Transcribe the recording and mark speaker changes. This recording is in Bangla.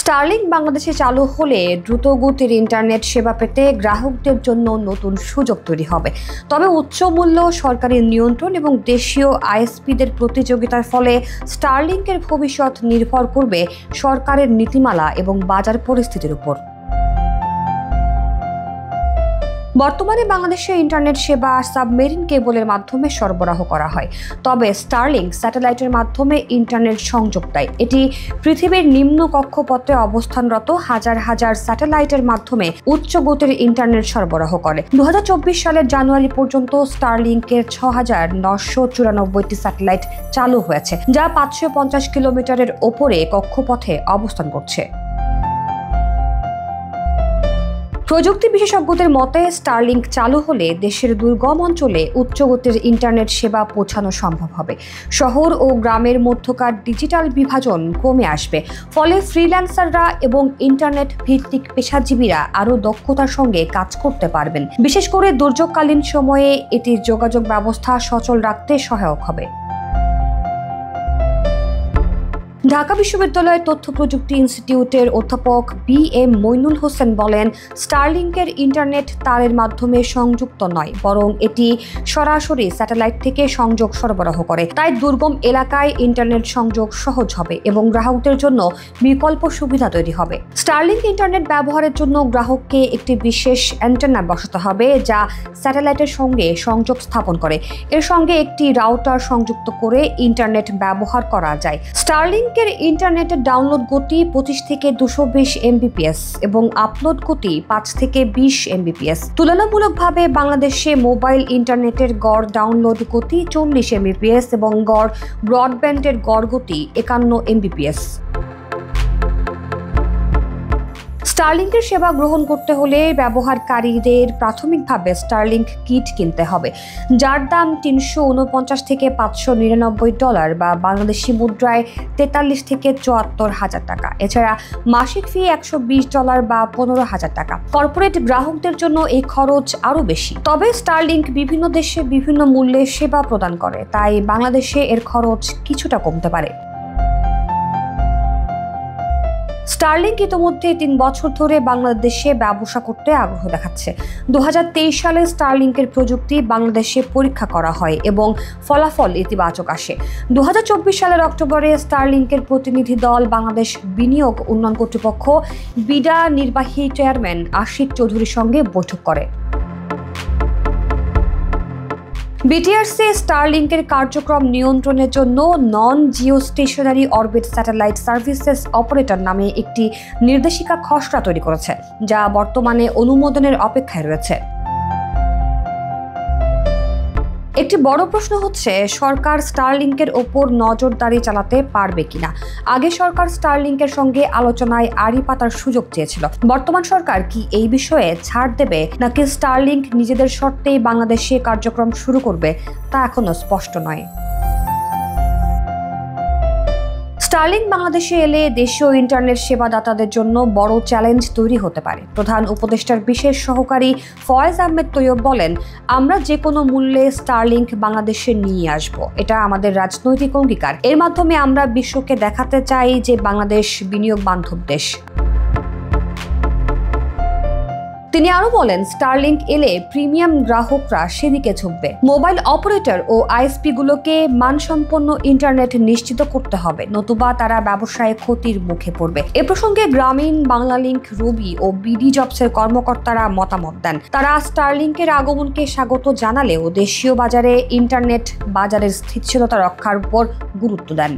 Speaker 1: স্টারলিংক বাংলাদেশে চালু হলে দ্রুতগতির ইন্টারনেট সেবা পেতে গ্রাহকদের জন্য নতুন সুযোগ তৈরি হবে। তবে উচ্চ মূল্য, সরকারি নিয়ন্ত্রণ এবং দেশীয় আইএসপিদের প্রতিযোগিতার ফলে স্টারলিংকের ভবিষ্যৎ নির্ভর করবে সরকারের নীতিমালা এবং বাজার পরিস্থিতির উপর। বর্তমানে বাংলাদেশে ইন্টারনেট সেবা সাবমেরিন কেবলের মাধ্যমে সরবরাহ করা হয়। তবে স্টারলিংক স্যাটেলাইটের মাধ্যমে ইন্টারনেট সংযোগ দেয়। এটি পৃথিবীর নিম্ন কক্ষপথে অবস্থানরত হাজার হাজার স্যাটেলাইটের মাধ্যমে উচ্চ গতির ইন্টারনেট সরবরাহ করে। 2024 সালের জানুয়ারি পর্যন্ত স্টারলিংকের 6,994টি স্যাটেলাইট চালু হয়েছে, যা 550 কিলোমিটারের ওপরে কক্ষপথে অবস্থান করছে। প্রযুক্তি বিশেষজ্ঞদের মতে স্টারলিংক চালু হলে দেশের দুর্গম অঞ্চলে উচ্চগতির ইন্টারনেট সেবা পৌঁছানো সম্ভব হবে। শহর ও গ্রামের মধ্যকার ডিজিটাল বিভাজন কমে আসবে। ফলে ফ্রিল্যান্সাররা এবং ইন্টারনেট ভিত্তিক পেশাজীবীরা আরও দক্ষতার সঙ্গে কাজ করতে পারবেন। বিশেষ করে দুর্যোগকালীন সময়ে এটি যোগাযোগ ব্যবস্থা সচল রাখতে সহায়ক হবে। ঢাকা বিশ্ববিদ্যালয়ের তথ্য প্রযুক্তি ইনস্টিটিউটের অধ্যাপক বি.এম. মইনুল হোসেন বলেন, স্টারলিংকের ইন্টারনেট তারের মাধ্যমে সংযুক্ত নয়, বরং এটি সরাসরি স্যাটেলাইট থেকে সংযোগ সরবরাহ করে। তাই দুর্গম এলাকায় ইন্টারনেট সংযোগ সহজ হবে এবং গ্রাহকদের জন্য বিকল্প সুবিধা তৈরি হবে। স্টারলিংক ইন্টারনেট ব্যবহারের জন্য গ্রাহককে একটি বিশেষ অ্যান্টেনা বসাতে হবে, যা স্যাটেলাইটের সঙ্গে সংযোগ স্থাপন করে। এর সঙ্গে একটি রাউটার সংযুক্ত করে ইন্টারনেট ব্যবহার করা যায়। স্টারলিংক ইন্টারনেটের ডাউনলোড গতি 25 থেকে 220 Mbps এবং আপলোড গতি 5 থেকে 20 Mbps। তুলনামূলকভাবে বাংলাদেশে মোবাইল ইন্টারনেটের গড় ডাউনলোড গতি 40 Mbps এবং গড় ব্রডব্যান্ডের গড় গতি 51 Mbps। স্টারলিংকের সেবা গ্রহণ করতে হলে ব্যবহারকারীদের প্রাথমিকভাবে স্টারলিংক কিট কিনতে হবে, যার দাম $349 থেকে $599 বা বাংলাদেশি মুদ্রায় 43 থেকে 74 হাজার টাকা। এছাড়া মাসিক ফি $120 বা 15,000 টাকা। কর্পোরেট গ্রাহকদের জন্য এই খরচ আরও বেশি। তবে স্টারলিংক বিভিন্ন দেশে বিভিন্ন মূল্যে সেবা প্রদান করে, তাই বাংলাদেশে এর খরচ কিছুটা কমতে পারে। স্টারলিংক ইতিমধ্যে 3 বছর ধরে বাংলাদেশে ব্যবসা করতে আগ্রহ দেখাচ্ছে। 2023 সালে স্টারলিংকের প্রযুক্তি বাংলাদেশে পরীক্ষা করা হয় এবং ফলাফল ইতিবাচক আসে। 2024 সালের অক্টোবরে স্টারলিংকের প্রতিনিধি দল বাংলাদেশ বিনিয়োগ উন্নয়ন কর্তৃপক্ষ বিডা নির্বাহী চেয়ারম্যান আশিক চৌধুরীর সঙ্গে বৈঠক করে। বিটিআরসি স্টারলিংকের কার্যক্রম নিয়ন্ত্রণের জন্য non geostationary orbit satellite services operator নামে একটি নির্দেশিকা খসড়া তৈরি করেছে, যা বর্তমানে অনুমোদনের অপেক্ষায় রয়েছে। একটি বড় প্রশ্ন হচ্ছে, সরকার স্টারলিংকের ওপর নজরদারি চালাতে পারবে কিনা। আগে সরকার স্টারলিংকের সঙ্গে আলোচনায় আড়ি পাতার সুযোগ চেয়েছিল। বর্তমান সরকার কি এই বিষয়ে ছাড় দেবে, নাকি স্টারলিংক নিজেদের শর্তেই বাংলাদেশে কার্যক্রম শুরু করবে, তা এখনো স্পষ্ট নয়। স্টারলিংক বাংলাদেশে এলে দেশীয় ইন্টারনেট সেবাদাতাদের জন্য বড় চ্যালেঞ্জ তৈরি হতে পারে। প্রধান উপদেষ্টার বিশেষ সহকারী ফয়েজ আহমেদ তৈয়ব বলেন, আমরা যে কোনো মূল্যে স্টারলিংক বাংলাদেশে নিয়ে আসব। এটা আমাদের রাজনৈতিক অঙ্গীকার। এর মাধ্যমে আমরা বিশ্বকে দেখাতে চাই যে বাংলাদেশ বিনিয়োগ বান্ধব দেশ। তিনি আরো বলেন, স্টারলিংক এলে প্রিমিয়াম গ্রাহকরা সেদিকে ঝুঁকবে। মোবাইল অপারেটর ও আইএসপি গুলোকে মানসম্পন্ন ইন্টারনেট নিশ্চিত করতে হবে, নতুবা তারা ব্যবসায় ক্ষতির মুখে পড়বে। এ প্রসঙ্গে গ্রামীণ, বাংলালিংক, রবি ও বিডি জবসের কর্মকর্তারা মতামত দেন। তারা স্টারলিংকের আগমনকে স্বাগত জানালেও দেশীয় বাজারে ইন্টারনেট বাজারের স্থিতিশীলতা রক্ষার উপর গুরুত্ব দেন।